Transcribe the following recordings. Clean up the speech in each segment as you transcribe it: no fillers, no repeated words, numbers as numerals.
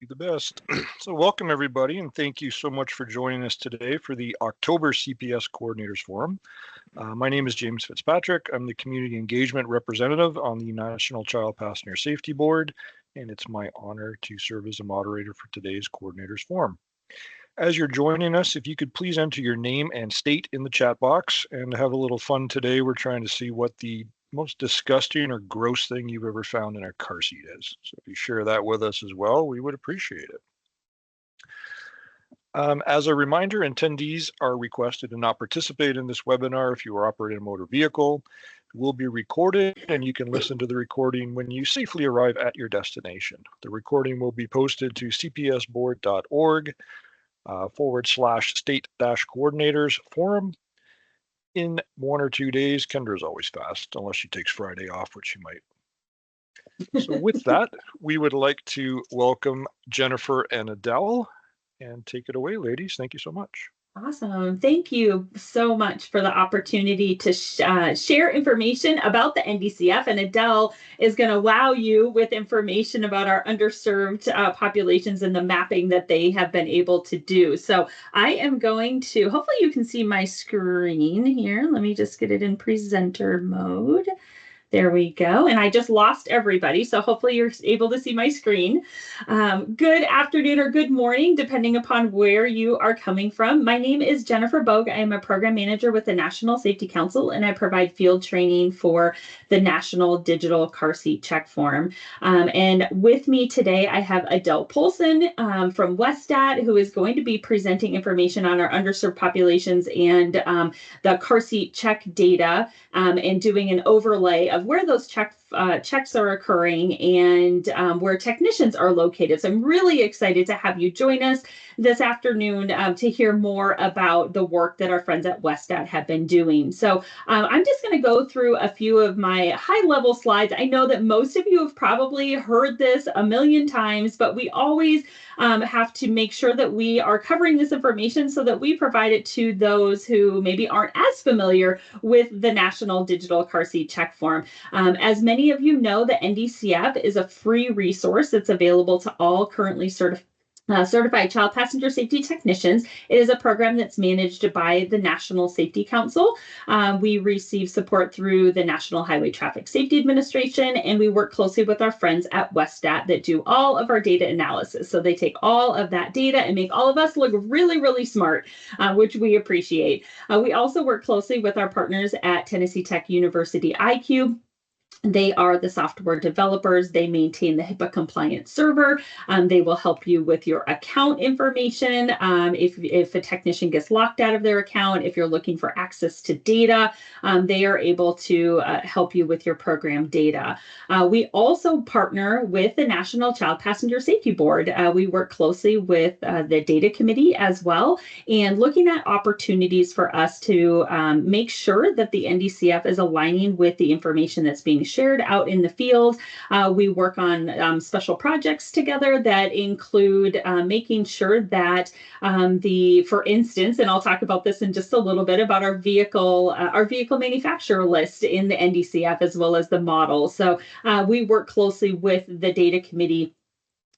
Be the best. So welcome everybody, and thank you so much for joining us today for the October CPS Coordinators Forum. My name is James Fitzpatrick. I'm the Community Engagement Representative on the National Child Passenger Safety Board, and it's my honor to serve as a moderator for today's Coordinators Forum. As you're joining us, if you could please enter your name and state in the chat box and have a little fun today. We're trying to see what the most disgusting or gross thing you've ever found in a car seat is. So if you share that with us as well, we would appreciate it. As a reminder, attendees are requested to not participate in this webinar if you are operating a motor vehicle. It will be recorded, and you can listen to the recording when you safely arrive at your destination. The recording will be posted to cpsboard.org /state-coordinators forum in 1 or 2 days. Kendra's always fast, unless she takes Friday off, which she might. So with that, we would like to welcome Jennifer and Adele, and take it away, ladies. Thank you so much. Awesome. Thank you so much for the opportunity to share information about the NDCF. And Adele is going to wow you with information about our underserved populations and the mapping that they have been able to do. So I am going to, hopefully you can see my screen here. Let me just get it in presenter mode. There we go. And I just lost everybody. So hopefully you're able to see my screen. Good afternoon or good morning, depending upon where you are coming from. My name is Jennifer Bogue. I am a program manager with the National Safety Council, and I provide field training for the National Digital Car Seat Check Forum. And with me today, I have Adele Polson from Westat, who is going to be presenting information on our underserved populations and the car seat check data and doing an overlay of where those checks are occurring and where technicians are located. So I'm really excited to have you join us this afternoon to hear more about the work that our friends at Westat have been doing. So I'm just going to go through a few of my high-level slides. I know that most of you have probably heard this a million times, but we always have to make sure that we are covering this information so that we provide it to those who maybe aren't as familiar with the National Digital Car Seat Check Form. As many of you know, the NDCF is a free resource that's available to all currently certified child passenger safety technicians. It is a program that's managed by the National Safety Council. We receive support through the National Highway Traffic Safety Administration, and we work closely with our friends at Westat that do all of our data analysis. So they take all of that data and make all of us look really, really smart, which we appreciate. We also work closely with our partners at Tennessee Tech University IQ. They are the software developers. They maintain the HIPAA compliant server. They will help you with your account information. If a technician gets locked out of their account, if you're looking for access to data, they are able to help you with your program data. We also partner with the National Child Passenger Safety Board. We work closely with the data committee as well, and looking at opportunities for us to make sure that the NDCF is aligning with the information that's being shared out in the field. We work on special projects together that include making sure that for instance, and I'll talk about this in just a little bit, about our vehicle manufacturer list in the NDCF as well as the model. So we work closely with the data committee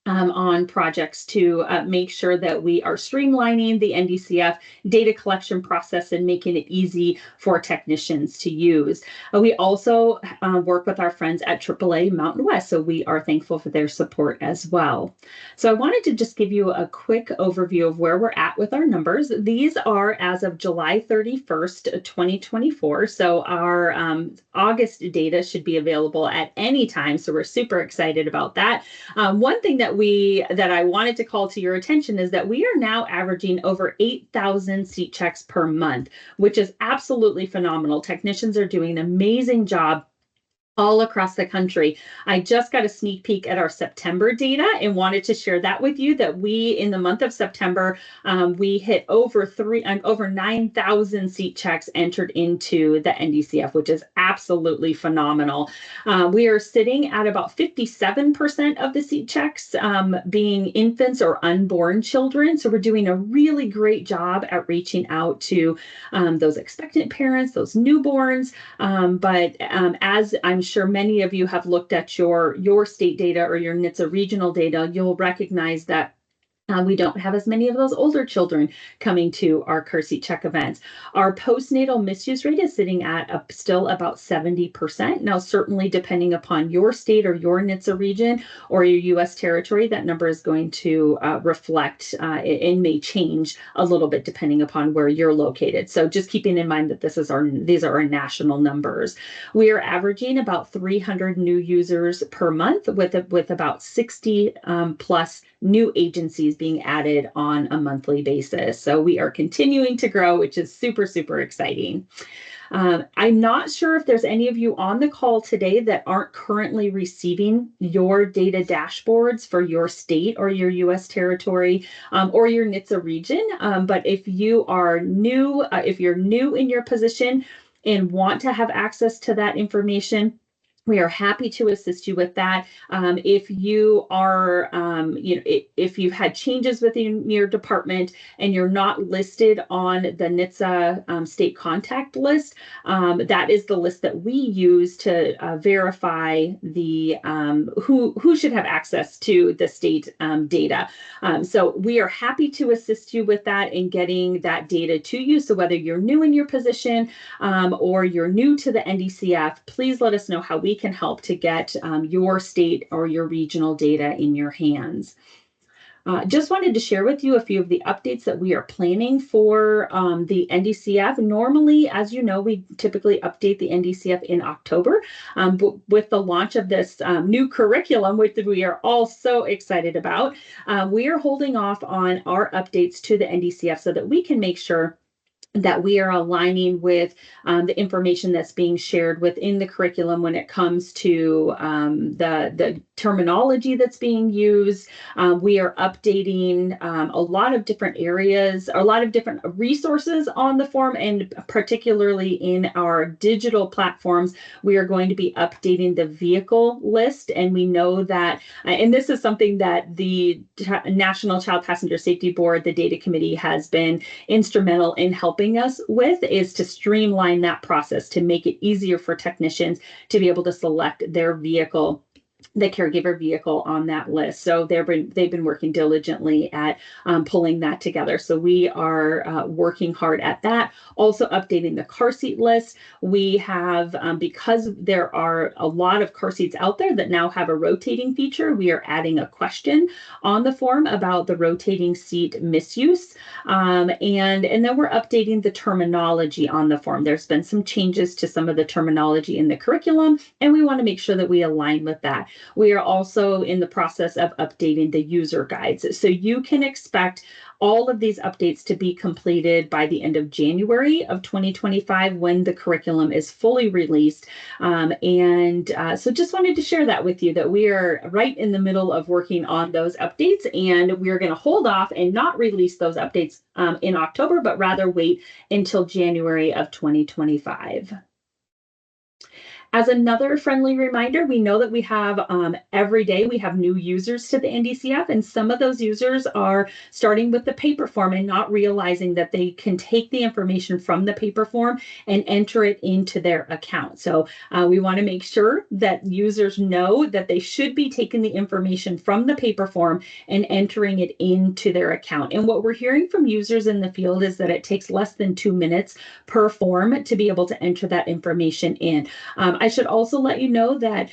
on projects to make sure that we are streamlining the NDCF data collection process and making it easy for technicians to use. We also work with our friends at AAA Mountain West, so we are thankful for their support as well. So I wanted to just give you a quick overview of where we're at with our numbers. These are as of July 31st, 2024. So our August data should be available at any time, so we're super excited about that. One thing that I wanted to call to your attention is that we are now averaging over 8,000 seat checks per month, which is absolutely phenomenal. Technicians are doing an amazing job all across the country. I just got a sneak peek at our September data and wanted to share that with you, that we, in the month of September, we hit over 9,000 seat checks entered into the NDCF, which is absolutely phenomenal. We are sitting at about 57% of the seat checks being infants or unborn children. So we're doing a really great job at reaching out to those expectant parents, those newborns. But as I'm sure many of you have looked at your state data or your NHTSA regional data, you'll recognize that we don't have as many of those older children coming to our car seat check events. Our postnatal misuse rate is sitting at still about 70%. Now, certainly depending upon your state or your NHTSA region or your U.S. territory, that number is going to reflect and may change a little bit depending upon where you're located. So just keeping in mind that these are our national numbers. We are averaging about 300 new users per month with about 60 plus new agencies being added on a monthly basis. So we are continuing to grow, which is super, super exciting. I'm not sure if there's any of you on the call today that aren't currently receiving your data dashboards for your state or your U.S. territory or your NHTSA region. But if you are new, if you're new in your position and want to have access to that information, we are happy to assist you with that. If you are, if you've had changes within your department and you're not listed on the NHTSA state contact list, that is the list that we use to verify the who should have access to the state data. So we are happy to assist you with that and getting that data to you. So whether you're new in your position or you're new to the NDCF, please let us know how we can help to get your state or your regional data in your hands. Just wanted to share with you a few of the updates that we are planning for the NDCF. Normally, as you know, we typically update the NDCF in October, but with the launch of this new curriculum, which we are all so excited about, we are holding off on our updates to the NDCF so that we can make sure that we are aligning with the information that's being shared within the curriculum when it comes to the terminology that's being used. We are updating a lot of different areas, a lot of different resources on the form, and particularly in our digital platforms, we are going to be updating the vehicle list. And we know that, and this is something that the National Child Passenger Safety Board, the data committee, has been instrumental in helping us with, is to streamline that process to make it easier for technicians to be able to select their vehicle, the caregiver vehicle on that list. So they've been working diligently at pulling that together. So we are working hard at that. Also updating the car seat list. We have, because there are a lot of car seats out there that now have a rotating feature, we are adding a question on the form about the rotating seat misuse. And then we're updating the terminology on the form. There's been some changes to some of the terminology in the curriculum, and we want to make sure that we align with that. We are also in the process of updating the user guides. So you can expect all of these updates to be completed by the end of January of 2025 when the curriculum is fully released. So just wanted to share that with you, that we are right in the middle of working on those updates, and we're going to hold off and not release those updates in October, but rather wait until January of 2025. As another friendly reminder, we know that we have every day we have new users to the NDCF, and some of those users are starting with the paper form and not realizing that they can take the information from the paper form and enter it into their account. So we want to make sure that users know that they should be taking the information from the paper form and entering it into their account. And what we're hearing from users in the field is that it takes less than 2 minutes per form to be able to enter that information in. I should also let you know that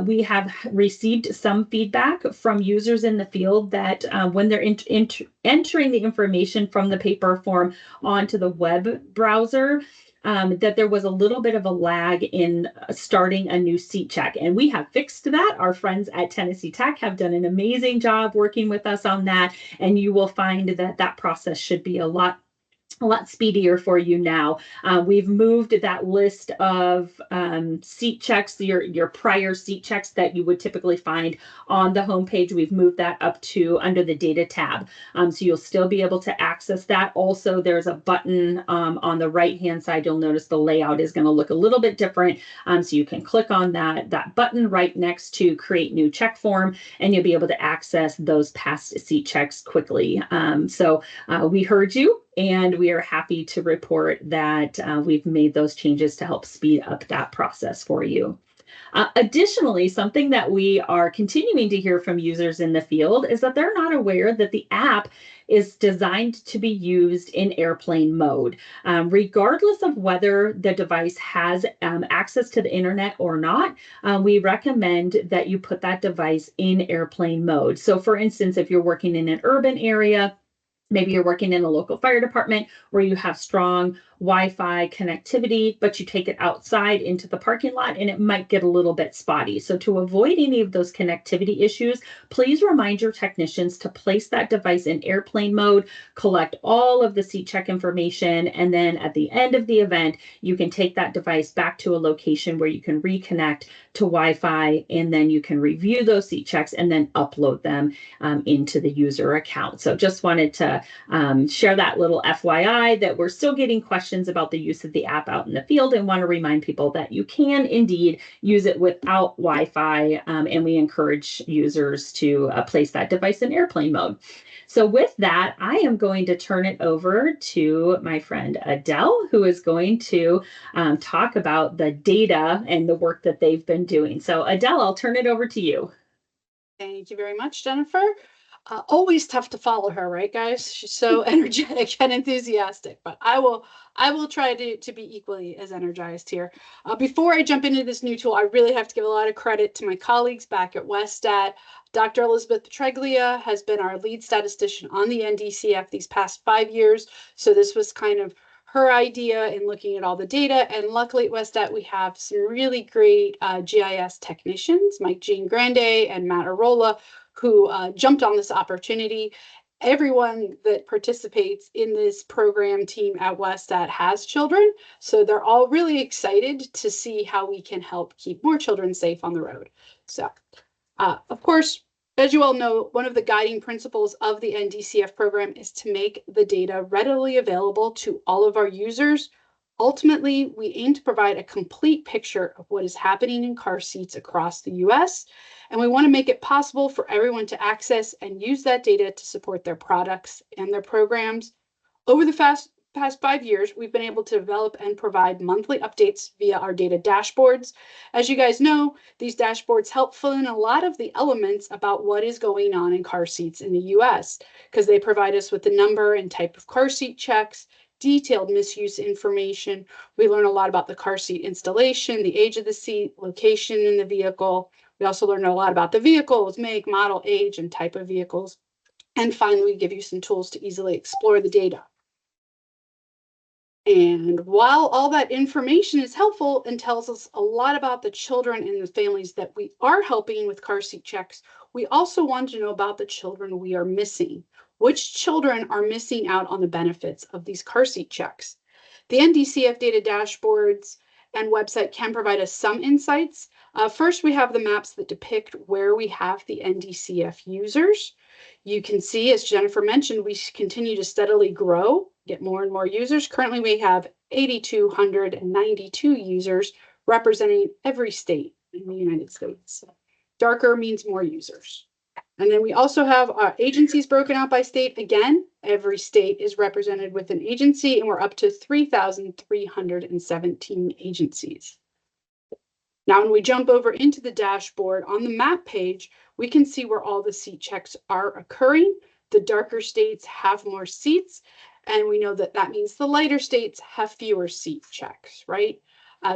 we have received some feedback from users in the field that when they're entering the information from the paper form onto the web browser, that there was a little bit of a lag in starting a new seat check. And we have fixed that. Our friends at Tennessee Tech have done an amazing job working with us on that. And you will find that that process should be a lot speedier for you now. We've moved that list of seat checks, your prior seat checks that you would typically find on the homepage. We've moved that up to under the data tab. So you'll still be able to access that. Also, there's a button on the right-hand side. You'll notice the layout is going to look a little bit different. So you can click on that button right next to create new check form, and you'll be able to access those past seat checks quickly. So we heard you. And we are happy to report that we've made those changes to help speed up that process for you. Additionally, something that we are continuing to hear from users in the field is that they're not aware that the app is designed to be used in airplane mode. Regardless of whether the device has access to the internet or not, we recommend that you put that device in airplane mode. So for instance, if you're working in an urban area, maybe you're working in a local fire department where you have strong Wi-Fi connectivity, but you take it outside into the parking lot and it might get a little bit spotty. So to avoid any of those connectivity issues, please remind your technicians to place that device in airplane mode, collect all of the seat check information, and then at the end of the event, you can take that device back to a location where you can reconnect to Wi-Fi, and then you can review those seat checks and then upload them into the user account. So just wanted to share that little FYI that we're still getting questions about the use of the app out in the field, and want to remind people that you can indeed use it without Wi-Fi, and we encourage users to place that device in airplane mode. So with that, I am going to turn it over to my friend Adele, who is going to talk about the data and the work that they've been doing. So Adele, I'll turn it over to you. Thank you very much, Jennifer. Always tough to follow her, right, guys? She's so energetic and enthusiastic, but I will try to be equally as energized here. Before I jump into this new tool, I really have to give a lot of credit to my colleagues back at Westat. Dr. Elizabeth Petreglia has been our lead statistician on the NDCF these past 5 years. So this was kind of her idea in looking at all the data. And luckily at Westat, we have some really great GIS technicians, Mike Jean Grande and Matt Arola, who jumped on this opportunity. Everyone that participates in this program team at Westat has children, so they're all really excited to see how we can help keep more children safe on the road. So, of course, as you all know, one of the guiding principles of the NDCF program is to make the data readily available to all of our users. Ultimately, we aim to provide a complete picture of what is happening in car seats across the US, and we want to make it possible for everyone to access and use that data to support their products and their programs. Over the past 5 years, we've been able to develop and provide monthly updates via our data dashboards. As you guys know, these dashboards help fill in a lot of the elements about what is going on in car seats in the US, because they provide us with the number and type of car seat checks, detailed misuse information. We learn a lot about the car seat installation, the age of the seat, location in the vehicle. We also learn a lot about the vehicles, make, model, age, and type of vehicles. And finally, we give you some tools to easily explore the data. And while all that information is helpful and tells us a lot about the children and the families that we are helping with car seat checks, we also want to know about the children we are missing. Which children are missing out on the benefits of these car seat checks? The NDCF data dashboards and website can provide us some insights. First, we have the maps that depict where we have the NDCF users. You can see, as Jennifer mentioned, we continue to steadily grow, get more and more users. Currently, we have 8,292 users representing every state in the United States. Darker means more users. And then we also have our agencies broken out by state. Again, every state is represented with an agency, and we're up to 3,317 agencies. Now, when we jump over into the dashboard on the map page, we can see where all the seat checks are occurring. The darker states have more seats, and we know that that means the lighter states have fewer seat checks, right?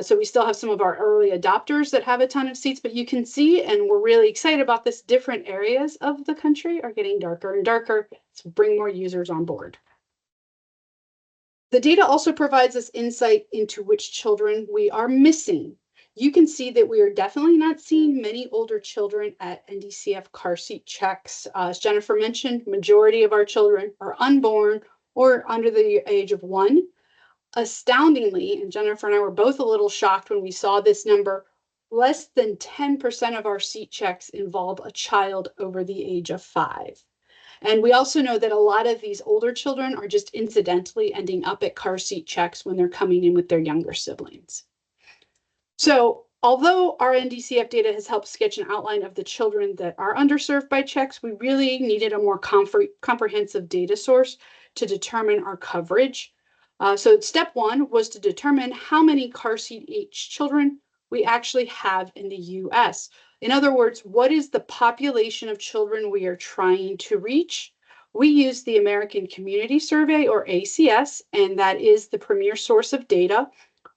So we still have some of our early adopters that have a ton of seats, but you can see, and we're really excited about this, different areas of the country are getting darker and darker, so bring more users on board. The data also provides us insight into which children we are missing. You can see that we are definitely not seeing many older children at NDCF car seat checks. As Jennifer mentioned, majority of our children are unborn or under the age of 1. Astoundingly, and Jennifer and I were both a little shocked when we saw this number, less than 10% of our seat checks involve a child over the age of 5. And we also know that a lot of these older children are just incidentally ending up at car seat checks when they're coming in with their younger siblings. So although our NDCF data has helped sketch an outline of the children that are underserved by checks, we really needed a more comprehensive data source to determine our coverage. So step one was to determine how many car seat age children we actually have in the US. In other words, what is the population of children we are trying to reach? We use the American Community Survey, or ACS, and that is the premier source of data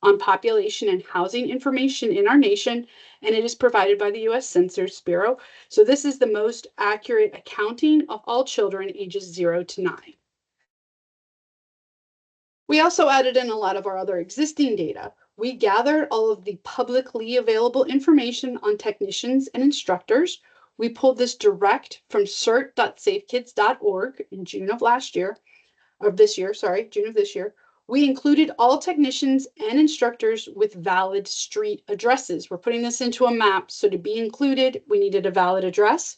on population and housing information in our nation, and it is provided by the US Census Bureau. So this is the most accurate accounting of all children ages 0 to 9. We also added in a lot of our other existing data. We gathered all of the publicly available information on technicians and instructors. We pulled this direct from cert.safekids.org in June of this year. We included all technicians and instructors with valid street addresses. We're putting this into a map, so to be included, we needed a valid address.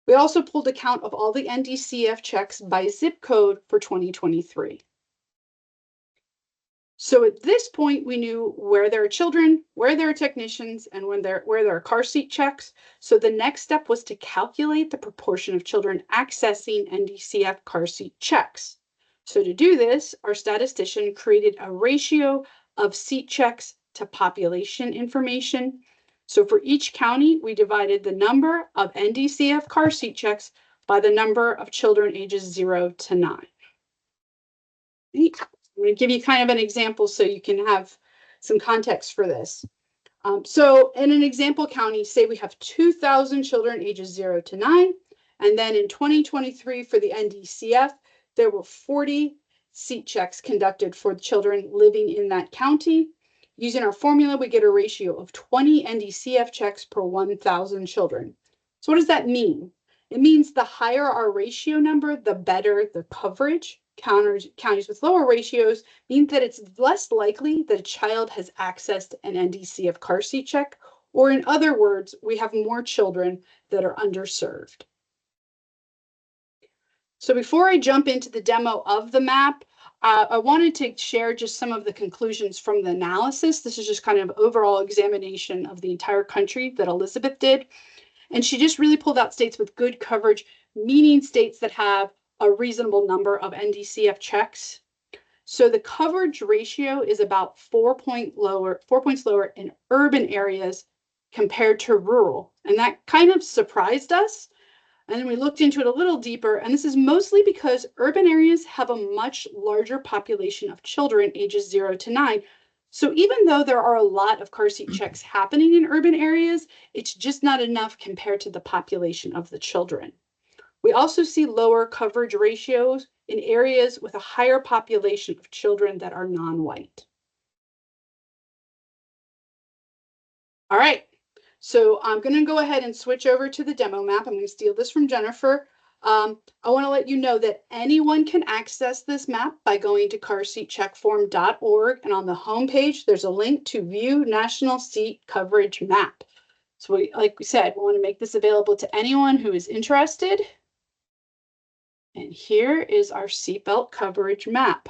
We also pulled a count of all the NDCF checks by zip code for 2023. So at this point, we knew where there are children, where there are technicians, and where there are car seat checks. So the next step was to calculate the proportion of children accessing NDCF car seat checks. So to do this, our statistician created a ratio of seat checks to population information. So for each county, we divided the number of NDCF car seat checks by the number of children ages 0 to 9. I'm going to give you kind of an example so you can have some context for this. So in an example county, say we have 2,000 children ages 0 to 9, and then in 2023 for the NDCF, there were 40 seat checks conducted for the children living in that county. Using our formula, we get a ratio of 20 NDCF checks per 1,000 children. So what does that mean? It means the higher our ratio number, the better the coverage. Counties with lower ratios mean that it's less likely that a child has accessed an NDCF car seat check, or in other words, we have more children that are underserved. So before I jump into the demo of the map, I wanted to share just some of the conclusions from the analysis. This is just kind of overall examination of the entire country that Elizabeth did. And she just really pulled out states with good coverage, meaning states that have a reasonable number of NDCF checks. So the coverage ratio is about 4 points lower in urban areas compared to rural. And that kind of surprised us. And then we looked into it a little deeper, and this is mostly because urban areas have a much larger population of children ages 0 to 9. So even though there are a lot of car seat checks happening in urban areas, it's just not enough compared to the population of the children. We also see lower coverage ratios in areas with a higher population of children that are non-white. All right, so I'm going to go ahead and switch over to the demo map. I'm going to steal this from Jennifer. I want to let you know that anyone can access this map by going to carseatcheckform.org, and on the home page, there's a link to view National Seat Coverage Map. So like we said, we want to make this available to anyone who is interested. And here is our seatbelt coverage map.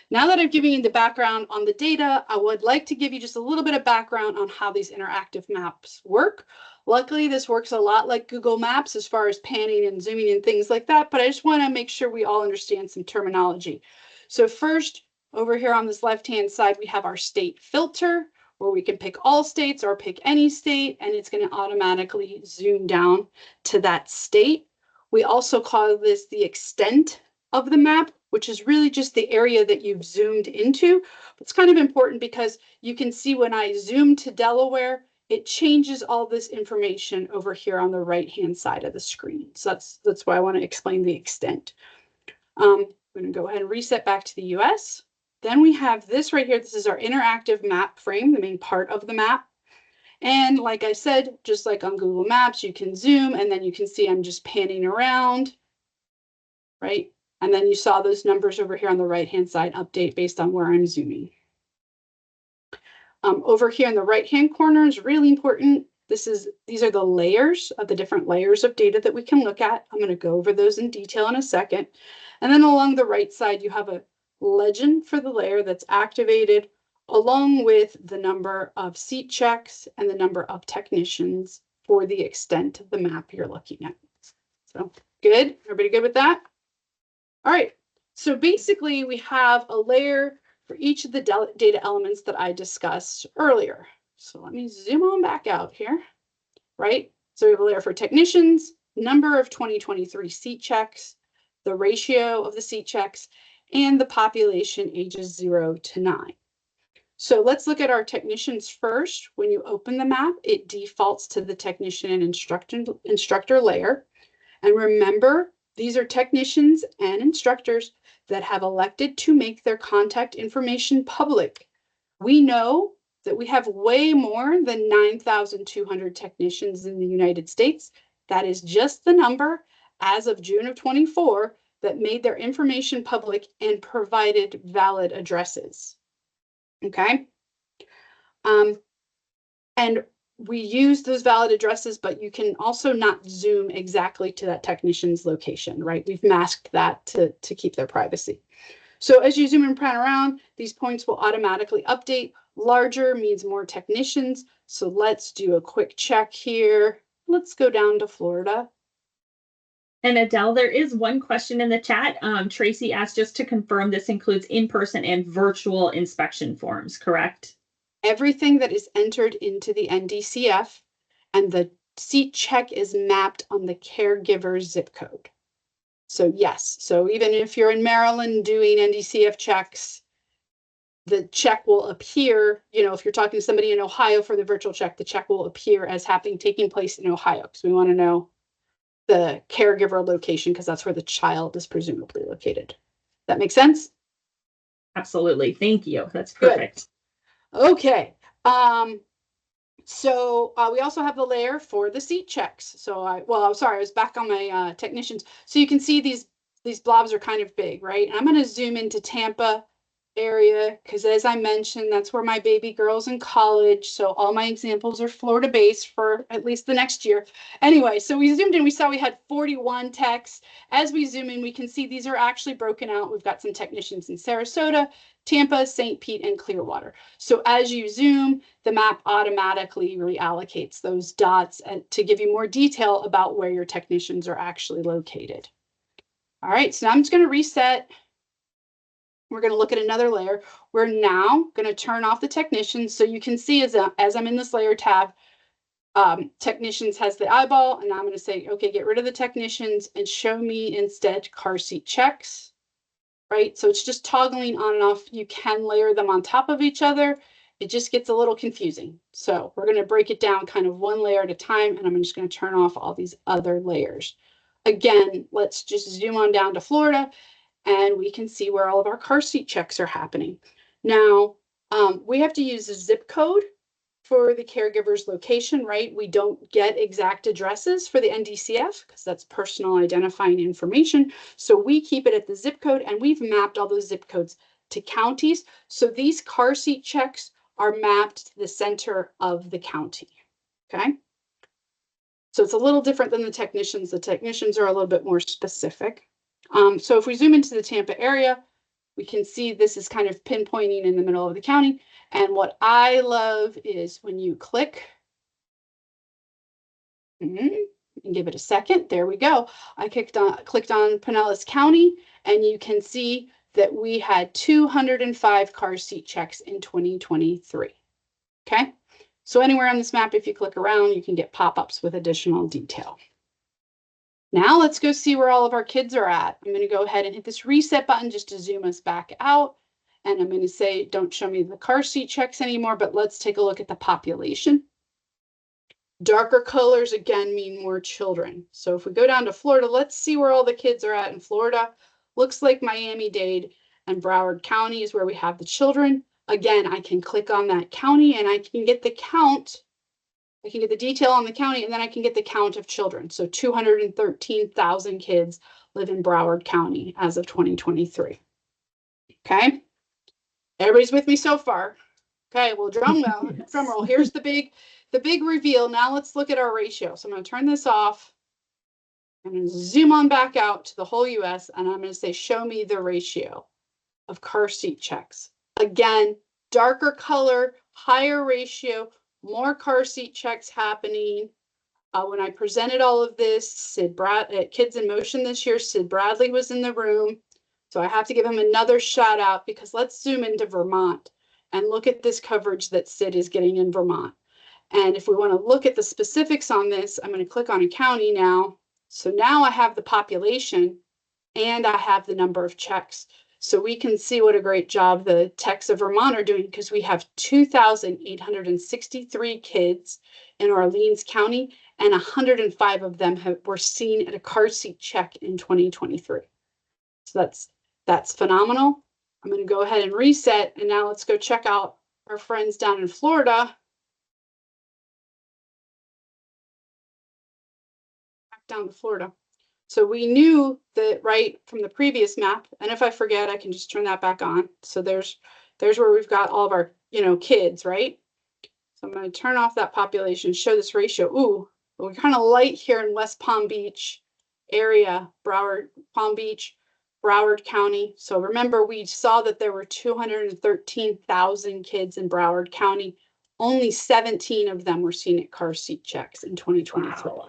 Now that I've given you the background on the data, I would like to give you just a little bit of background on how these interactive maps work. Luckily, this works a lot like Google Maps as far as panning and zooming and things like that, but I just want to make sure we all understand some terminology. So first, over here on this left-hand side, we have our state filter, where we can pick all states or pick any state, and it's going to automatically zoom down to that state. We also call this the extent of the map, which is really just the area that you've zoomed into. It's kind of important because you can see when I zoom to Delaware, it changes all this information over here on the right-hand side of the screen. So that's why I want to explain the extent. I'm going to go ahead and reset back to the US. Then we have this right here. This is our interactive map frame, the main part of the map. And like I said, just like on Google Maps, you can zoom and then you can see I'm just panning around, right? And then you saw those numbers over here on the right-hand side update based on where I'm zooming. Over here in the right-hand corner is really important. These are the layers of the different layers of data that we can look at. I'm going to go over those in detail in a second. And then along the right side, you have a legend for the layer that's activated, along with the number of seat checks and the number of technicians for the extent of the map you're looking at. So good, everybody good with that? All right, So basically, we have a layer for each of the data elements that I discussed earlier. So let me zoom on back out here, right? So we have a layer for technicians, number of 2023 seat checks, the ratio of the seat checks, and the population ages 0 to 9. So let's look at our technicians first. When you open the map, it defaults to the technician and instructor layer. And remember, these are technicians and instructors that have elected to make their contact information public. We know that we have way more than 9,200 technicians in the United States. That is just the number as of June of 24 that made their information public and provided valid addresses. Okay. And we use those valid addresses, but you can also not zoom exactly to that technician's location, right? We've masked that to keep their privacy. So as you zoom and pan around, these points will automatically update. Larger means more technicians. So let's do a quick check here. Let's go down to Florida. And Adele, there is one question in the chat. Tracy asked just to confirm this includes in-person and virtual inspection forms, correct? Everything that is entered into the NDCF and the seat check is mapped on the caregiver's zip code. So yes, so even if you're in Maryland doing NDCF checks, the check will appear, you know, if you're talking to somebody in Ohio for the virtual check, the check will appear as taking place in Ohio, because we want to know the caregiver location, because that's where the child is presumably located. That makes sense? Absolutely. Thank you. That's perfect. Good. Okay. So we also have the layer for the seat checks. So I'm sorry, I was back on my technicians. So you can see these blobs are kind of big, right? And I'm going to zoom into Tampa area, because as I mentioned, that's where my baby girl's in college. So all my examples are Florida based for at least the next year. Anyway, so we zoomed in, we saw we had 41 techs. As we zoom in, we can see these are actually broken out. We've got some technicians in Sarasota, Tampa, St. Pete, and Clearwater. So as you zoom, the map automatically reallocates those dots and to give you more detail about where your technicians are actually located. All right, so now I'm just going to reset. We're going to look at another layer. We're now going to turn off the technicians. So you can see as I'm in this layer tab, technicians has the eyeball, and I'm going to say, okay, get rid of the technicians and show me instead car seat checks, right? So it's just toggling on and off. You can layer them on top of each other. It just gets a little confusing. So we're going to break it down kind of one layer at a time, and I'm just going to turn off all these other layers. Again, let's just zoom on down to Florida, and we can see where all of our car seat checks are happening. Now, we have to use a zip code for the caregiver's location, right? We don't get exact addresses for the NDCF because that's personal identifying information. So we keep it at the zip code, and we've mapped all those zip codes to counties. So these car seat checks are mapped to the center of the county, okay? So it's a little different than the technicians. The technicians are a little bit more specific. So if we zoom into the Tampa area, we can see this is kind of pinpointing in the middle of the county. And what I love is when you click, and give it a second, there we go. I clicked on Pinellas County, and you can see that we had 205 car seat checks in 2023, okay? So anywhere on this map, if you click around, you can get pop-ups with additional detail. Now let's go see where all of our kids are at. I'm going to go ahead and hit this reset button just to zoom us back out. And I'm going to say, don't show me the car seat checks anymore, but let's take a look at the population. Darker colors, again, mean more children. So if we go down to Florida, let's see where all the kids are at in Florida. Looks like Miami-Dade and Broward County is where we have the children. Again, I can click on that county and I can get the count. I can get the detail on the county, and then I can get the count of children. So 213,000 kids live in Broward County as of 2023. Okay. Everybody's with me so far. Okay, well, drum roll. Here's the big reveal. Now let's look at our ratio. So I'm going to turn this off. I'm going to zoom on back out to the whole US, and I'm going to say, show me the ratio of car seat checks. Again, darker color, higher ratio, more car seat checks happening. When I presented all of this, Kids in Motion this year, Sid Bradley was in the room. So I have to give him another shout out, because let's zoom into Vermont and look at this coverage that Sid is getting in Vermont. And if we want to look at the specifics on this, I'm going to click on a county now. So now I have the population and I have the number of checks. So we can see what a great job the techs of Vermont are doing, because we have 2,863 kids in Orleans County, and 105 of them were seen at a car seat check in 2023. So that's phenomenal. I'm going to go ahead and reset, and now let's go check out our friends down in Florida. Back down to Florida. So we knew that right from the previous map, and if I forget, I can just turn that back on. So there's where we've got all of our, kids, right? So I'm going to turn off that population, show this ratio. Ooh, we're kind of light here in West Palm Beach area, Palm Beach, Broward County. So remember, we saw that there were 213,000 kids in Broward County. Only 17 of them were seen at car seat checks in 2023. Wow.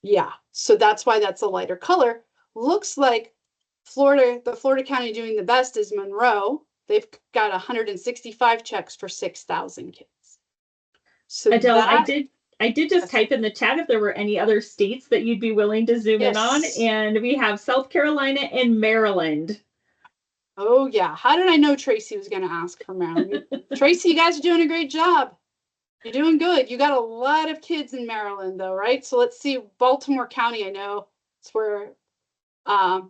Yeah, so that's why that's a lighter color. Looks like the Florida county doing the best is Monroe. They've got 165 checks for 6,000 kids. So Adele, that, I did just type in the chat if there were any other states that you'd be willing to zoom in on, and we have South Carolina and Maryland. Oh yeah, how did I know Tracy was going to ask for Maryland? Tracy, you guys are doing a great job. You're doing good. You got a lot of kids in Maryland, though, right? So let's see. Baltimore County, I know it's where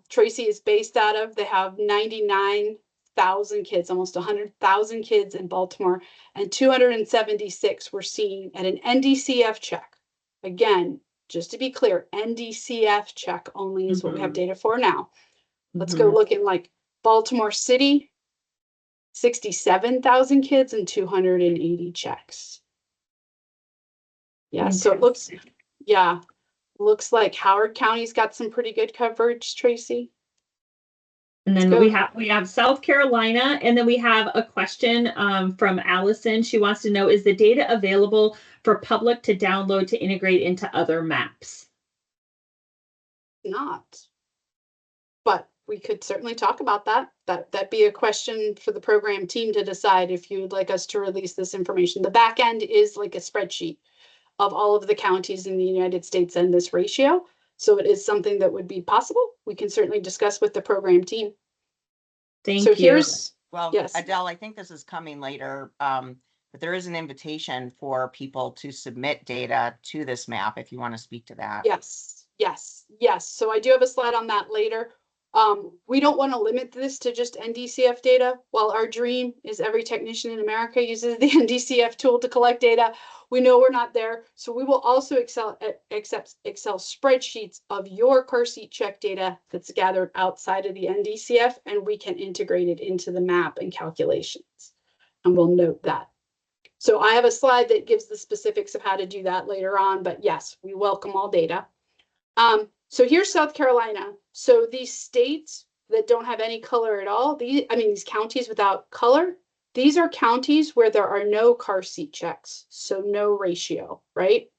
Tracy is based out of. They have 99,000 kids, almost 100,000 kids in Baltimore, and 276 were seen at an NDCF check. Again, just to be clear, NDCF check only is what we have data for now. Let's go look in like Baltimore City, 67,000 kids and 280 checks. Yeah, so it looks like Howard County's got some pretty good coverage, Tracy. And then we have South Carolina, and then we have a question from Allison. She wants to know, is the data available for public to download to integrate into other maps? Not, but we could certainly talk about that. That'd be a question for the program team to decide if you would like us to release this information. The back end is like a spreadsheet of all of the counties in the United States and this ratio. So it is something that would be possible. We can certainly discuss with the program team. Thank you. Well, yes. Adele, I think this is coming later, but there is an invitation for people to submit data to this map if you want to speak to that. Yes. So I do have a slide on that later. We don't want to limit this to just NDCF data. While our dream is every technician in America uses the NDCF tool to collect data, we know we're not there. So we will also accept Excel spreadsheets of your car seat check data that's gathered outside of the NDCF, and we can integrate it into the map and calculations. And we'll note that. So I have a slide that gives the specifics of how to do that later on, but yes, we welcome all data. So here's South Carolina. So these states that don't have any color at all, these counties without color, these are counties where there are no car seat checks, so no ratio, right?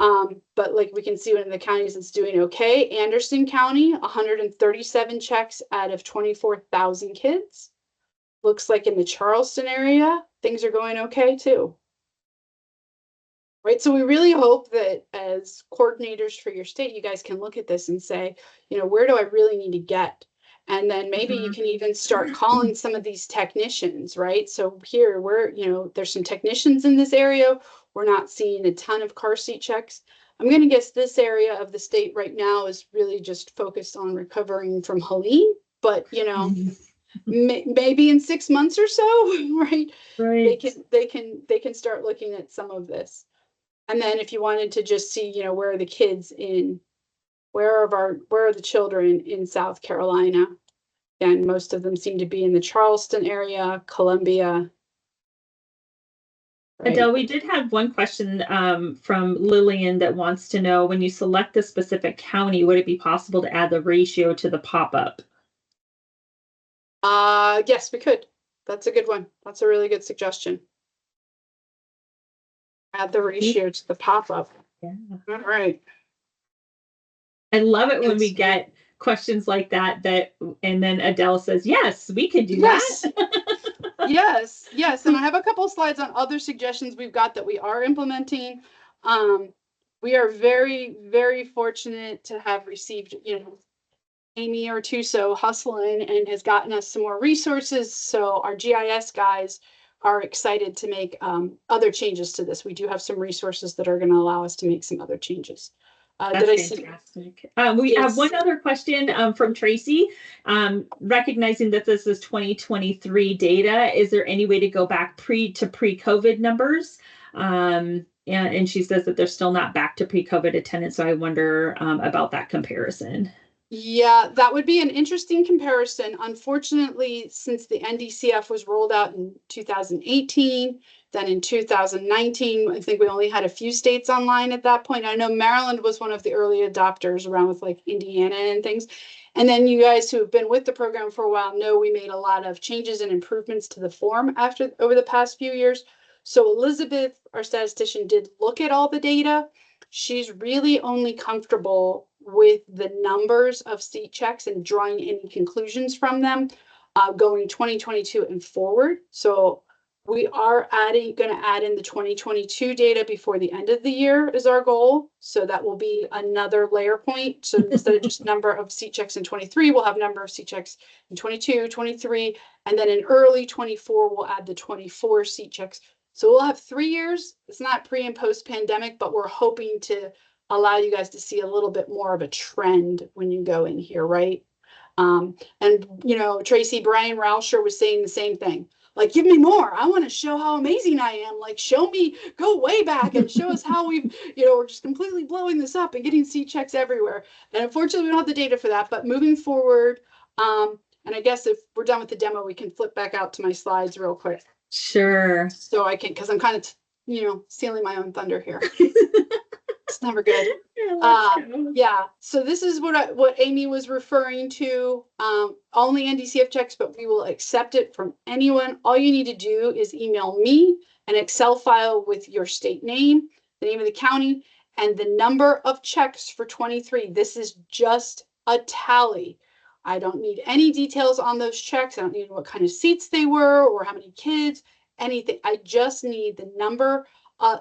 But like we can see in the counties it's doing okay. Anderson County, 137 checks out of 24,000 kids. Looks like in the Charleston area, things are going okay too. Right, so we really hope that as coordinators for your state, you guys can look at this and say, where do I really need to get? And then maybe you can even start calling some of these technicians, right? So here there's some technicians in this area. We're not seeing a ton of car seat checks. I'm going to guess this area of the state right now is really just focused on recovering from Helene, but maybe in 6 months or so, right? They can start looking at some of this. And then if you wanted to just see, where are the kids where are the children in South Carolina? And most of them seem to be in the Charleston area, Columbia. Right. Adele, we did have one question from Lillian that wants to know, when you select a specific county, would it be possible to add the ratio to the pop-up? Yes, we could. That's a good one. That's a really good suggestion. Add the ratio to the pop-up. Yeah. All right. I love it when we get questions like that, and then Adele says, yes, we can do Yes. that. Yes. And I have a couple of slides on other suggestions we've got that we are implementing. We are very, very fortunate to have received, Amy or two so hustling and has gotten us some more resources. So our GIS guys are excited to make other changes to this. We do have some resources that are going to allow us to make some other changes. That's fantastic. We have one other question from Tracy. Recognizing that this is 2023 data, is there any way to go back pre-COVID numbers? And she says that they're still not back to pre-COVID attendance. So I wonder about that comparison. Yeah, that would be an interesting comparison. Unfortunately, since the NDCF was rolled out in 2018, then in 2019, I think we only had a few states online at that point. I know Maryland was one of the early adopters, around with like Indiana and things. And then you guys who have been with the program for a while know we made a lot of changes and improvements to the form over the past few years. So Elizabeth, our statistician, did look at all the data. She's really only comfortable with the numbers of seat checks and drawing any conclusions from them going 2022 and forward. So we are going to add in the 2022 data before the end of the year is our goal. So that will be another layer point. So instead of just number of seat checks in 23, we'll have number of seat checks in 22, 23, and then in early 24, we'll add the 24 seat checks. So we'll have 3 years. It's not pre and post pandemic, but we're hoping to allow you guys to see a little bit more of a trend when you go in here, right? And Tracy, Brian Rauscher was saying the same thing. Like, give me more. I want to show how amazing I am. Like, show me, go way back and show us how we've, we're just completely blowing this up and getting seat checks everywhere. And unfortunately, we don't have the data for that. But moving forward, and I guess if we're done with the demo, we can flip back out to my slides real quick. Sure. So I can, because I'm kind of, stealing my own thunder here. It's never good. Yeah. So this is what Amy was referring to. Only NDCF checks, but we will accept it from anyone. All you need to do is email me an Excel file with your state name, the name of the county, and the number of checks for 23. This is just a tally. I don't need any details on those checks. I don't need what kind of seats they were or how many kids, anything. I just need the number,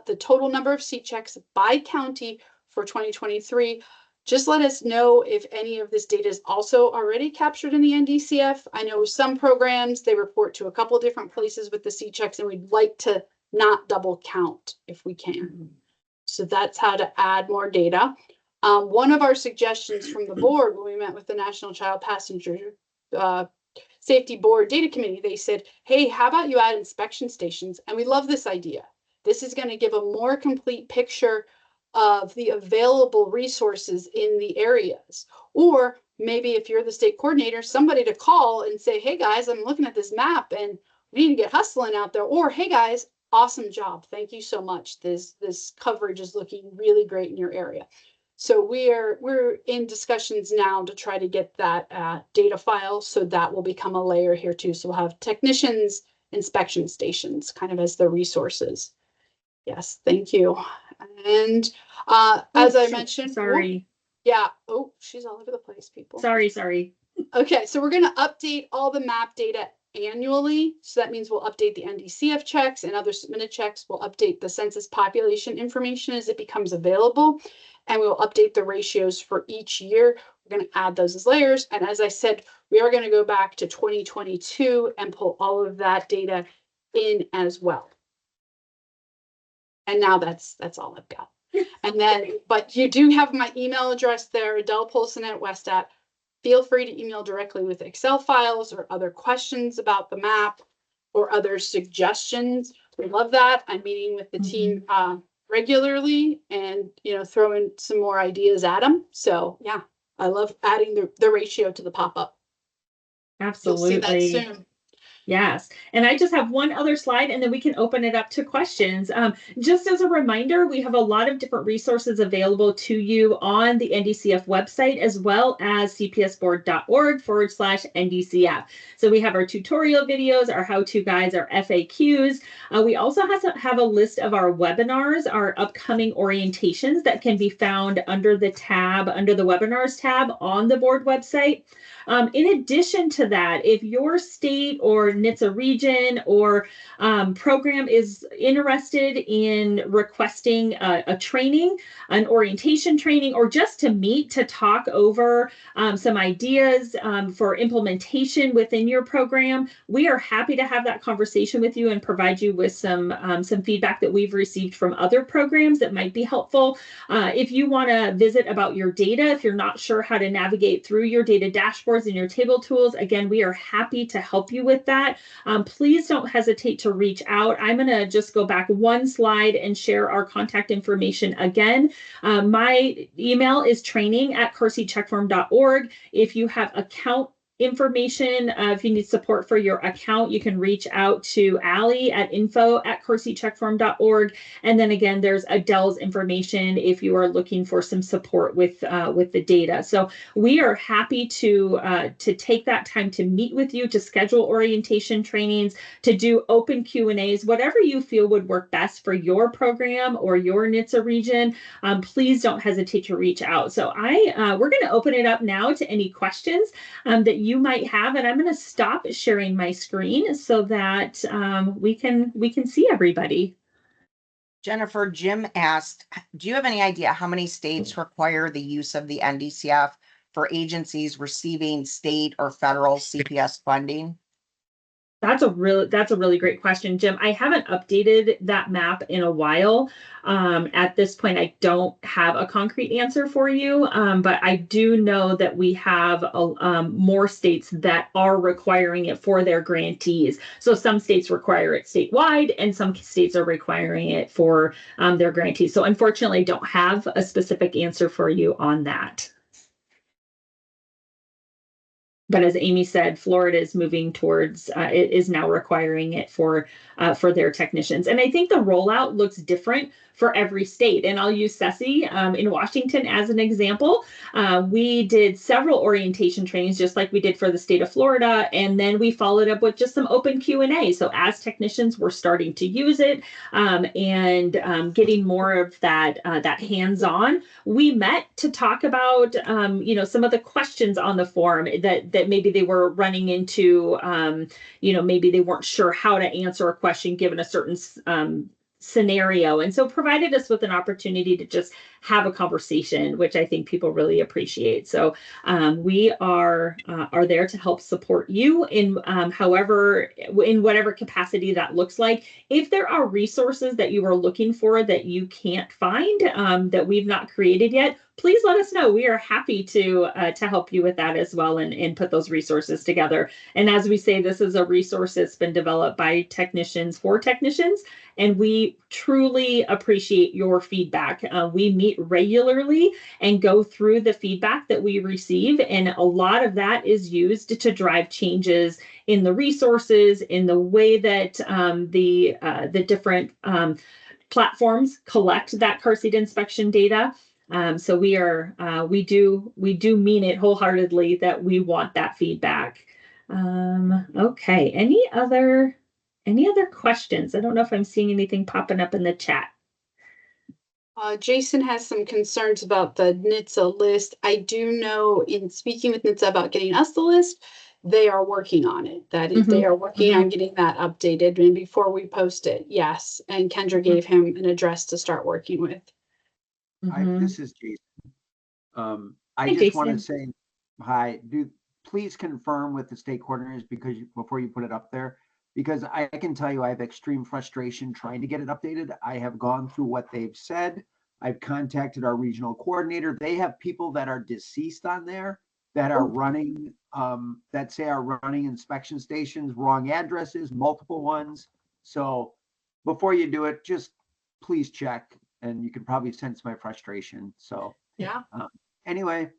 the total number of seat checks by county for 2023. Just let us know if any of this data is also already captured in the NDCF. I know some programs, they report to a couple of different places with the seat checks, and we'd like to not double count if we can. So that's how to add more data. One of our suggestions from the board when we met with the National Child Passenger Safety Board Data Committee, they said, hey, how about you add inspection stations? And we love this idea. This is going to give a more complete picture of the available resources in the areas. Or maybe if you're the state coordinator, somebody to call and say, hey guys, I'm looking at this map and we need to get hustling out there. Or, hey guys, awesome job. Thank you so much. This coverage is looking really great in your area. So we're in discussions now to try to get that data file. So that will become a layer here too. So we'll have technicians, inspection stations kind of as the resources. Yes, thank you. And as I mentioned, sorry. Yeah. Oh, she's all over the place, people. Sorry. Okay, so we're going to update all the map data annually. So that means we'll update the NDCF checks and other submitted checks. We'll update the census population information as it becomes available. And we will update the ratios for each year. We're going to add those as layers. And as I said, we are going to go back to 2022 and pull all of that data in as well. And now that's all I've got. And then, but you do have my email address there, Adele Polson at Westat. Feel free to email directly with Excel files or other questions about the map or other suggestions. We love that. I'm meeting with the team regularly and, throwing some more ideas at them. So yeah, I love adding the ratio to the pop-up. Absolutely. You'll see that soon. Yes. And I just have one other slide and then we can open it up to questions. Just as a reminder, we have a lot of different resources available to you on the NDCF website, as well as cpsboard.org/NDCF. So we have our tutorial videos, our how-to guides, our FAQs. We also have a list of our webinars, our upcoming orientations that can be found under the webinars tab on the board website. In addition to that, if your state or NHTSA region or program is interested in requesting a training, an orientation training, or just to meet to talk over some ideas for implementation within your program, we are happy to have that conversation with you and provide you with some feedback that we've received from other programs that might be helpful. If you want to visit about your data, if you're not sure how to navigate through your data dashboards and your table tools, again, we are happy to help you with that. Please don't hesitate to reach out. I'm going to just go back one slide and share our contact information again. My email is training@carseycheckform.org. If you have account information, if you need support for your account, you can reach out to Allie at info@carseycheckform.org. And then again, there's Adele's information if you are looking for some support with the data. So we are happy to take that time to meet with you, to schedule orientation trainings, to do open Q&As, whatever you feel would work best for your program or your NHTSA region. Please don't hesitate to reach out. So we're going to open it up now to any questions that you might have, and I'm going to stop sharing my screen so that we can see everybody. Jennifer, Jim asked, do you have any idea how many states require the use of the NDCF for agencies receiving state or federal CPS funding? That's a really great question, Jim. I haven't updated that map in a while. At this point, I don't have a concrete answer for you, but I do know that we have more states that are requiring it for their grantees. So some states require it statewide, and some states are requiring it for their grantees. So unfortunately, I don't have a specific answer for you on that. But as Amy said, Florida is moving towards, it is now requiring it for their technicians. And I think the rollout looks different for every state. And I'll use SESI in Washington as an example. We did several orientation trainings, just like we did for the state of Florida. And then we followed up with just some open Q&A. So as technicians were starting to use it and getting more of that hands-on, we met to talk about, some of the questions on the form that maybe they were running into, maybe they weren't sure how to answer a question given a certain scenario. And so provided us with an opportunity to just have a conversation, which I think people really appreciate. So we are there to help support you in whatever capacity that looks like. If there are resources that you are looking for that you can't find, that we've not created yet, please let us know. We are happy to help you with that as well and put those resources together. And as we say, this is a resource that's been developed by technicians for technicians, and we truly appreciate your feedback. We meet regularly and go through the feedback that we receive, and a lot of that is used to drive changes in the resources, in the way that the different platforms collect that car seat inspection data. So we do mean it wholeheartedly that we want that feedback. Okay. Any other questions? I don't know if I'm seeing anything popping up in the chat. Jason has some concerns about the NHTSA list. I do know, in speaking with NHTSA about getting us the list, they are working on it. That is, they are working on getting that updated. And before we post it, yes. And Kendra gave him an address to start working with. This is Jason. I just want to say hi. Please confirm with the state coordinators before you put it up there, because I can tell you I have extreme frustration trying to get it updated. I have gone through what they've said. I've contacted our regional coordinator. They have people that are deceased on there that are running, that say are running inspection stations, wrong addresses, multiple ones. So before you do it, just please check, and you can probably sense my frustration. So yeah. Anyway,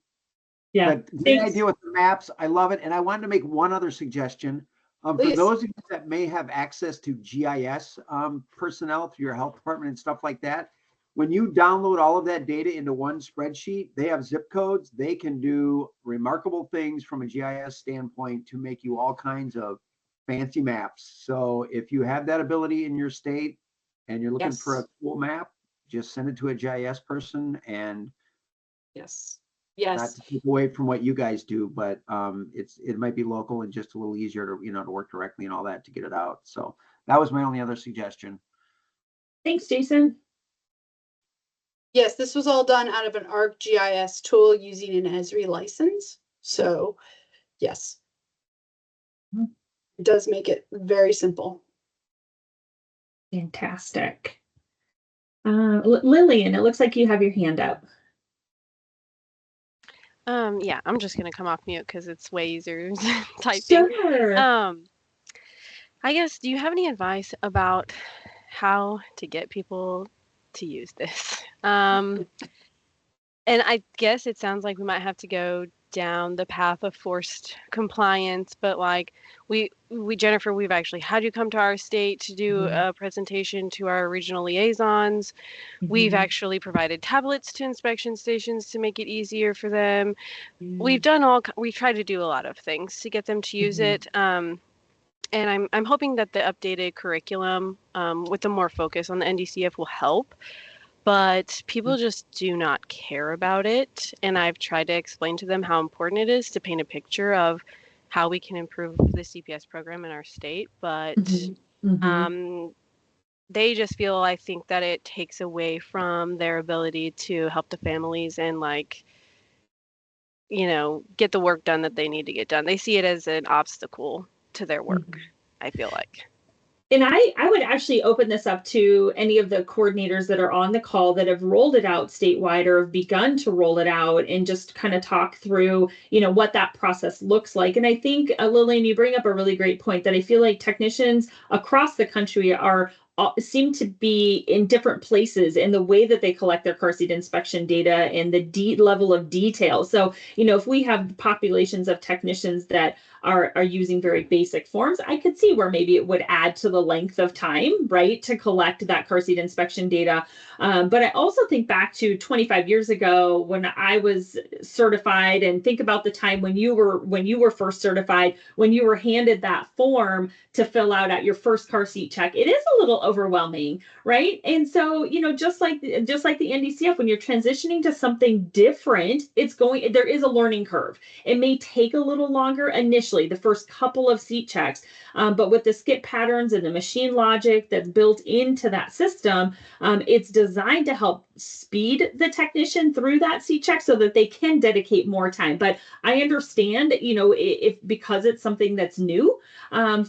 yeah, but the idea with the maps, I love it. And I wanted to make one other suggestion. For those of you that may have access to GIS personnel through your health department and stuff like that, when you download all of that data into one spreadsheet, they have zip codes. They can do remarkable things from a GIS standpoint to make you all kinds of fancy maps. So if you have that ability in your state and you're looking for a cool map, just send it to a GIS person. And not to keep away from what you guys do, but it might be local and just a little easier to, to work directly and all that to get it out. So that was my only other suggestion. Thanks, Jason. Yes, this was all done out of an ArcGIS tool using an Esri license. So yes, it does make it very simple. Fantastic. Lillian, it looks like you have your hand up. Yeah, I'm just gonna come off mute because it's way easier typing. Sure. I guess, do you have any advice about how to get people to use this? And I guess it sounds like we might have to go down the path of forced compliance, but like we Jennifer, we've actually had you come to our state to do a presentation to our regional liaisons. We've actually provided tablets to inspection stations to make it easier for them. We've tried to do a lot of things to get them to use it. And I'm hoping that the updated curriculum with the more focus on the NDCF will help. But people just do not care about it. And I've tried to explain to them how important it is to paint a picture of how we can improve the CPS program in our state. But they just feel, I think, that it takes away from their ability to help the families and get the work done that they need to get done. They see it as an obstacle to their work, I feel like. And I would actually open this up to any of the coordinators that are on the call that have rolled it out statewide or have begun to roll it out, and just kind of talk through, what that process looks like. And I think, Lillian, you bring up a really great point that I feel like technicians across the country seem to be in different places in the way that they collect their car seat inspection data and the level of detail. So, if we have populations of technicians that are using very basic forms, I could see where maybe it would add to the length of time, right, to collect that car seat inspection data. But I also think back to 25 years ago when I was certified, and think about the time when you were first certified, when you were handed that form to fill out at your first car seat check. It is a little overwhelming, right? And so, just like the NDCF, when you're transitioning to something different, there is a learning curve. It may take a little longer initially, the first couple of seat checks, but with the skip patterns and the machine logic that's built into that system, it's designed to help speed the technician through that seat check so that they can dedicate more time. But I understand, because it's something that's new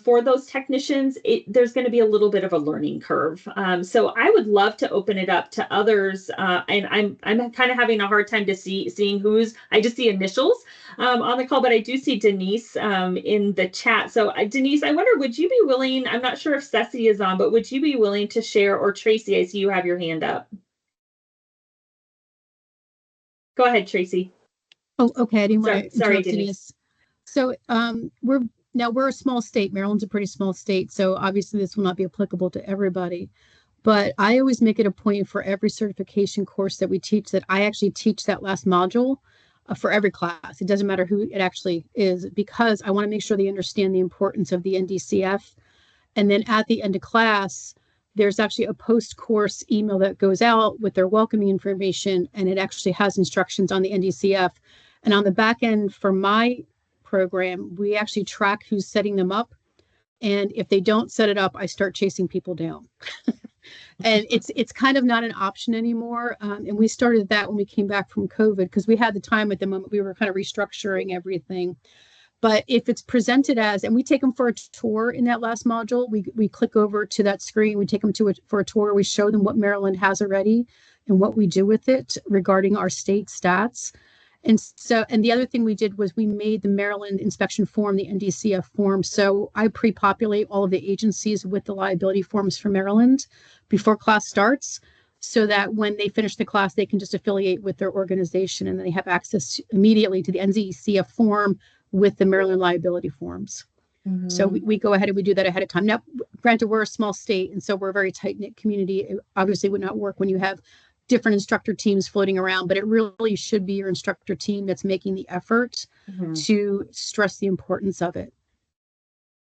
for those technicians, there's going to be a little bit of a learning curve. So I would love to open it up to others, and I'm kind of having a hard time seeing I just see initials on the call, but I do see Denise in the chat. So Denise, I wonder, would you be willing, I'm not sure if Ceci is on, but would you be willing to share, or Tracy, I see you have your hand up. Go ahead, Tracy. Oh, okay. I didn't want to sorry, interrupt Denise. So we're a small state. Maryland's a pretty small state, so obviously this will not be applicable to everybody. But I always make it a point for every certification course that we teach that I actually teach that last module for every class. It doesn't matter who it actually is, because I want to make sure they understand the importance of the NDCF. And then at the end of class, there's actually a post-course email that goes out with their welcoming information, and it actually has instructions on the NDCF. And on the back end for my program, we actually track who's setting them up. And if they don't set it up, I start chasing people down. And it's kind of not an option anymore. And we started that when we came back from COVID, because we had the time at the moment we were kind of restructuring everything. But if it's presented and we take them for a tour in that last module, we click over to that screen, we take them for a tour, we show them what Maryland has already and what we do with it regarding our state stats. And the other thing we did was we made the Maryland inspection form, the NDCF form. So I pre-populate all of the agencies with the liability forms for Maryland before class starts, so that when they finish the class, they can just affiliate with their organization, and they have access immediately to the NDCF form with the Maryland liability forms. So we go ahead and we do that ahead of time. Now, granted, we're a small state, and so we're a very tight-knit community. It obviously would not work when you have different instructor teams floating around, but it really should be your instructor team that's making the effort to stress the importance of it.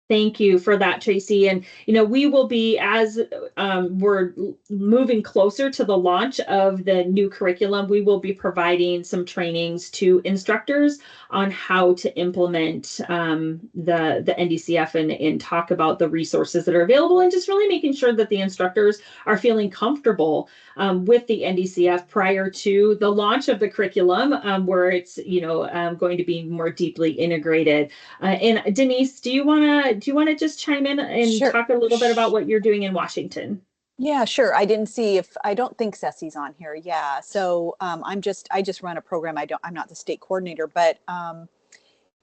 Thank you for that, Tracy. And, we will be, as we're moving closer to the launch of the new curriculum, we will be providing some trainings to instructors on how to implement the NDCF and talk about the resources that are available, and just really making sure that the instructors are feeling comfortable with the NDCF prior to the launch of the curriculum, where it's, going to be more deeply integrated. And Denise, do you want to just chime in and talk a little bit about what you're doing in Washington? Yeah, sure. I don't think Ceci's on here. Yeah. So I just run a program. I'm not the state coordinator, but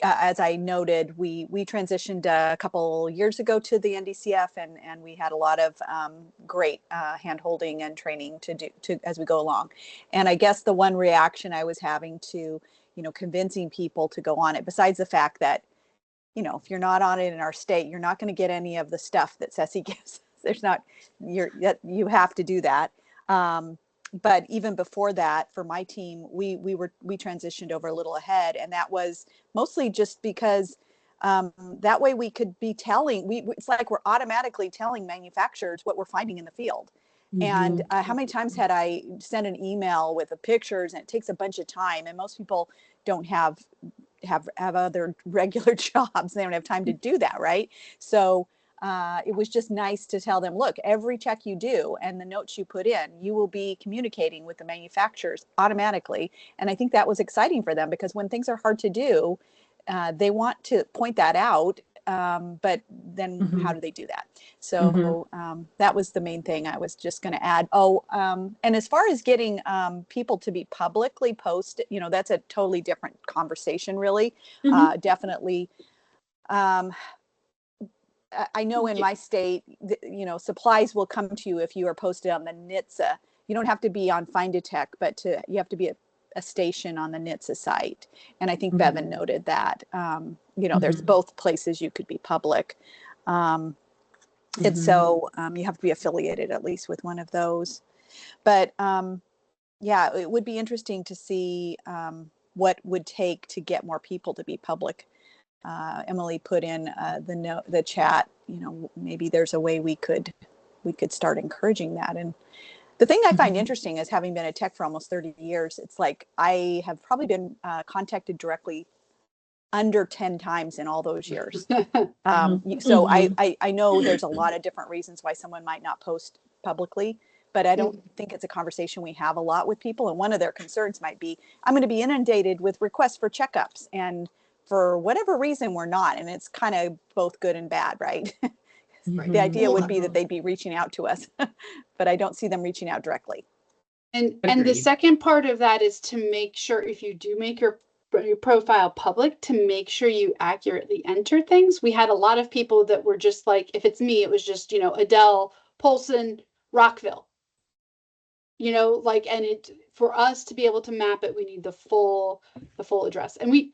as I noted, we transitioned a couple years ago to the NDCF, and we had a lot of great hand holding and training to as we go along. And I guess the one reaction I was having to, convincing people to go on it, besides the fact that, if you're not on it in our state, you're not going to get any of the stuff that Ceci gives. You have to do that. But even before that, for my team, we transitioned over a little ahead, and that was mostly just because that way we could be it's like we're automatically telling manufacturers what we're finding in the field. And how many times had I sent an email with the pictures, and it takes a bunch of time, and most people don't have other regular jobs. They don't have time to do that, right? So it was just nice to tell them, look, every check you do and the notes you put in, you will be communicating with the manufacturers automatically. And I think that was exciting for them, because when things are hard to do, they want to point that out. But then how do they do that? So that was the main thing I was just going to add. And as far as getting people to be publicly posted, that's a totally different conversation, really. Definitely. I know in my state, supplies will come to you if you are posted on the NHTSA. You don't have to be on Find a Tech, but you have to be a station on the NHTSA site. And I think Bevan noted that, there's both places you could be public. And so you have to be affiliated at least with one of those. But yeah, it would be interesting to see what would take to get more people to be public. Emily put in the chat, maybe there's a way we could start encouraging that. And the thing I find interesting is, having been a tech for almost 30 years, it's like I have probably been contacted directly under 10 times in all those years. So I know there's a lot of different reasons why someone might not post publicly, but I don't think it's a conversation we have a lot with people. And one of their concerns might be, I'm going to be inundated with requests for checkups, and for whatever reason, we're not. And it's kind of both good and bad, right? The idea would be that they'd be reaching out to us, but I don't see them reaching out directly. And the second part of that is to make sure, if you do make your profile public, to make sure you accurately enter things. We had a lot of people that were just like, if it's me, it was just, Adele, Polson, Rockville. And for us to be able to map it, we need the full address. And we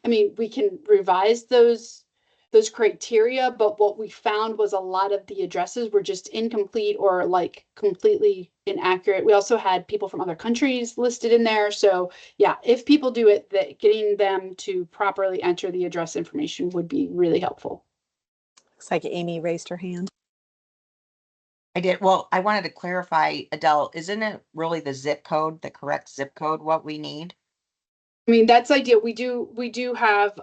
can revise those criteria, but what we found was a lot of the addresses were just incomplete or like completely inaccurate. We also had people from other countries listed in there. So yeah, if people do it, getting them to properly enter the address information would be really helpful. Looks like Amy raised her hand. I did. Well, I wanted to clarify, Adele, isn't it really the correct zip code, what we need? That's ideal. We do have,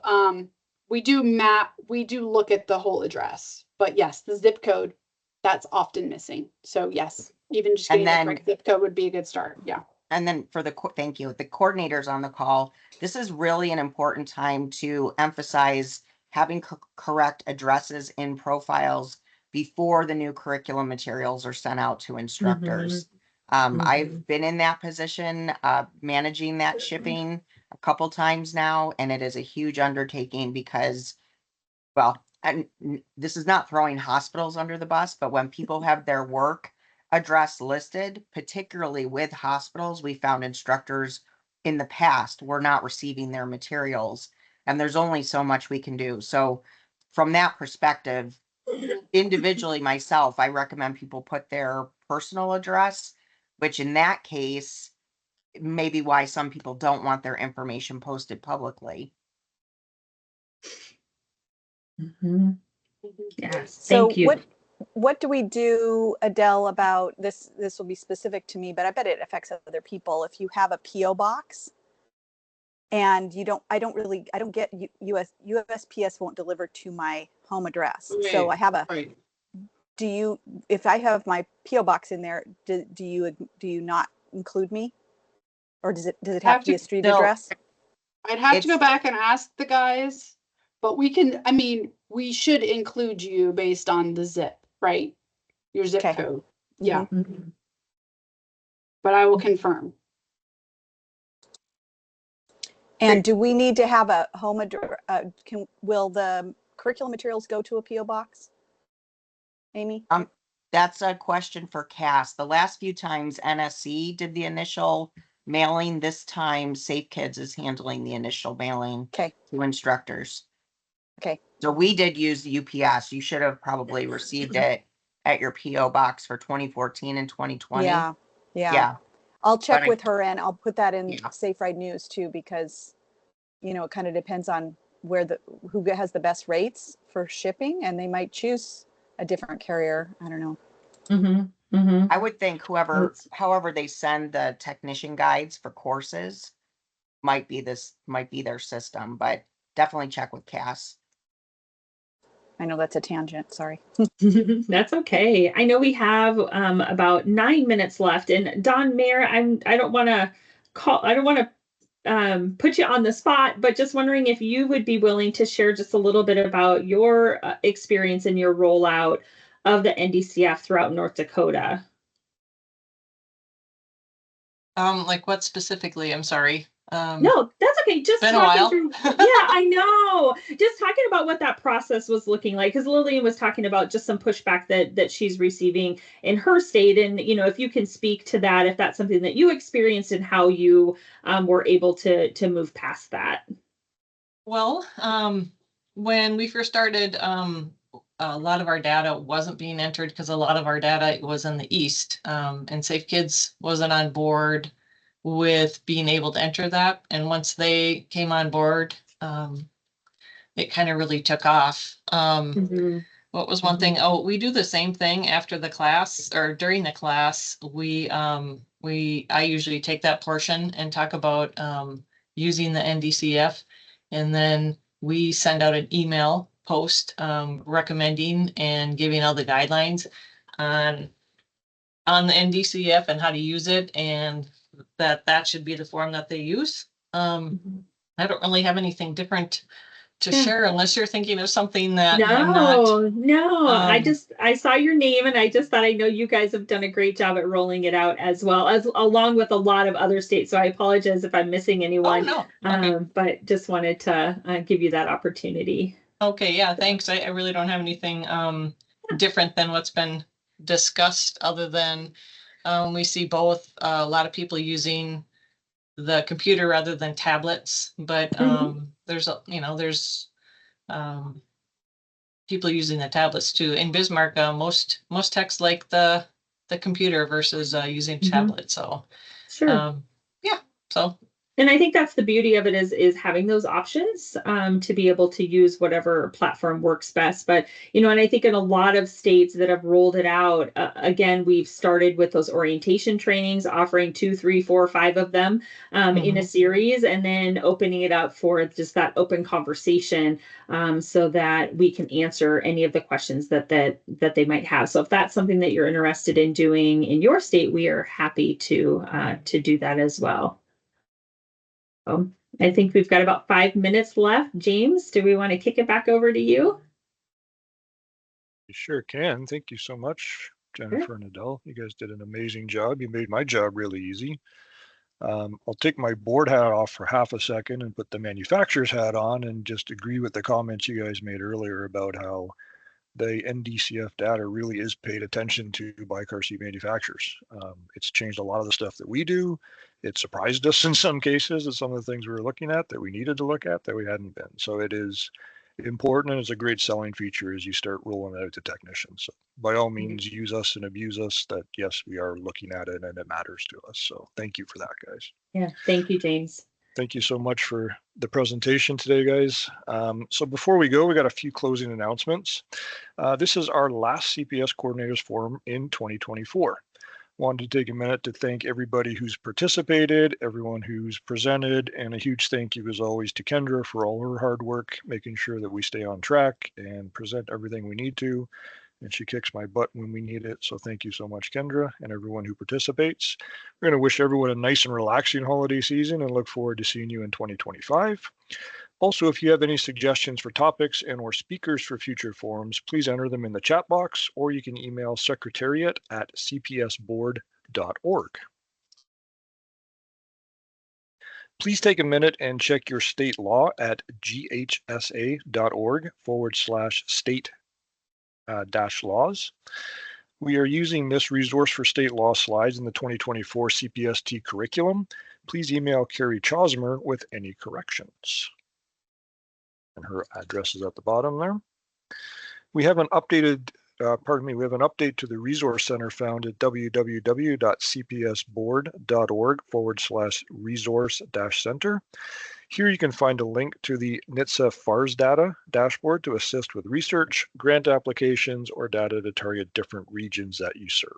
we do look at the whole address, but yes, the zip code, that's often missing. So yes, even just getting the correct zip code would be a good start. Yeah. And then for the coordinators on the call, this is really an important time to emphasize having correct addresses in profiles before the new curriculum materials are sent out to instructors. I've been in that position, managing that shipping a couple times now, and it is a huge undertaking because, and this is not throwing hospitals under the bus, but when people have their work address listed, particularly with hospitals, we found instructors in the past were not receiving their materials, and there's only so much we can do. So from that perspective, individually myself, I recommend people put their personal address, which in that case, maybe why some people don't want their information posted publicly. Yes, So thank you. what do we do, Adele, about this? This will be specific to me, but I bet it affects other people. If you have a PO box and I don't get USPS won't deliver to my home address. So I have if I have my PO box in there, do you not include me? Or does it have to be a street address? I'd have to go back and ask the guys, but we should include you based on the zip, right? Your zip code. Yeah. But I will confirm. And do we need to have a home address? Will the curriculum materials go to a PO box? Amy? That's a question for Cass. The last few times NSC did the initial mailing, this time Safe Kids is handling the initial mailing to instructors. Okay. So we did use the UPS. You should have probably received it at your PO box for 2014 and 2020. Yeah. I'll check with her and I'll put that in Safe Ride News too, because it kind of depends on who has the best rates for shipping, and they might choose a different carrier. I don't know. I would think however they send the technician guides for courses might be their system, but definitely check with Cass. I know that's a tangent. Sorry. That's okay. I know we have about 9 minutes left, and Don Mayer, I don't want to put you on the spot, but just wondering if you would be willing to share just a little bit about your experience and your rollout of the NDCF throughout North Dakota. Like what specifically? I'm sorry. No, that's okay. Just been a while. Yeah, I know. Just talking about what that process was looking like, because Lillian was talking about just some pushback that she's receiving in her state, and if you can speak to that, if that's something that you experienced and how you were able to move past that. Well, when we first started, a lot of our data wasn't being entered because a lot of our data was in the East, and Safe Kids wasn't on board with being able to enter that. And once they came on board, it kind of really took off. What was one thing? Oh, we do the same thing after the class or during the class. I usually take that portion and talk about using the NDCF, and then we send out an email post recommending and giving all the guidelines on the NDCF and how to use it, and that should be the form that they use. I don't really have anything different to share unless you're thinking of something that I'm not. No. I saw your name and I just thought, I know you guys have done a great job at rolling it out as well, as along with a lot of other states. So I apologize if I'm missing anyone. Oh, no. Okay. But just wanted to give you that opportunity. Okay. Yeah. Thanks. I really don't have anything different than what's been discussed, other than we see both a lot of people using the computer rather than tablets, but there's people using the tablets too. In Bismarck, most techs like the computer versus using tablet. So sure. So. And I think that's the beauty of it is having those options to be able to use whatever platform works best. But, and I think in a lot of states that have rolled it out, again, we've started with those orientation trainings, offering 2, 3, 4, 5 of them in a series, and then opening it up for just that open conversation so that we can answer any of the questions that they might have. So if that's something that you're interested in doing in your state, we are happy to do that as well. I think we've got about 5 minutes left. James, do we want to kick it back over to you? You sure can. Thank you so much, Jennifer and Adele. You guys did an amazing job. You made my job really easy. I'll take my board hat off for half a second and put the manufacturer's hat on and just agree with the comments you guys made earlier about how the NDCF data really is paid attention to by car seat manufacturers. It's changed a lot of the stuff that we do. It surprised us in some cases at some of the things we were looking at that we needed to look at that we hadn't been. So it is important, and it's a great selling feature as you start rolling it out to technicians. So by all means, use us and abuse us. That yes, we are looking at it and it matters to us. So thank you for that, guys. Yeah, thank you, James. Thank you so much for the presentation today, guys. So before we go, we got a few closing announcements. This is our last CPS Coordinators Forum in 2024. Wanted to take a minute to thank everybody who's participated, everyone who's presented, and a huge thank you as always to Kendra for all her hard work, making sure that we stay on track and present everything we need to. And she kicks my butt when we need it. So thank you so much, Kendra, and everyone who participates. We're going to wish everyone a nice and relaxing holiday season and look forward to seeing you in 2025. Also, if you have any suggestions for topics and or speakers for future forums, please enter them in the chat box, or you can email secretariat@cpsboard.org. Please take a minute and check your state law at ghsa.org/state-laws. We are using this resource for state law slides in the 2024 CPST curriculum. Please email Carrie Chosmer with any corrections. And her address is at the bottom there. We have an updated, we have an update to the resource center found at www.cpsboard.org/resource-center. Here you can find a link to the NHTSA FARS data dashboard to assist with research, grant applications, or data to target different regions that you serve.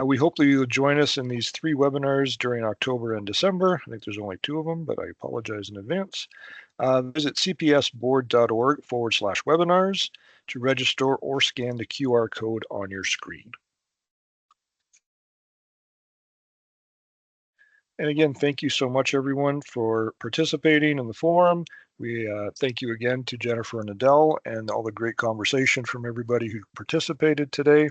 We hope that you'll join us in these 3 webinars during October and December. I think there's only 2 of them, but I apologize in advance. Visit cpsboard.org/webinars to register or scan the QR code on your screen. And again, thank you so much, everyone, for participating in the forum. We thank you again to Jennifer and Adele and all the great conversation from everybody who participated today.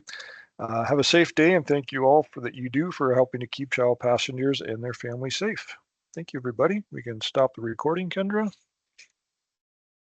Have a safe day, and thank you all for that you do for helping to keep child passengers and their families safe. Thank you, everybody. We can stop the recording, Kendra.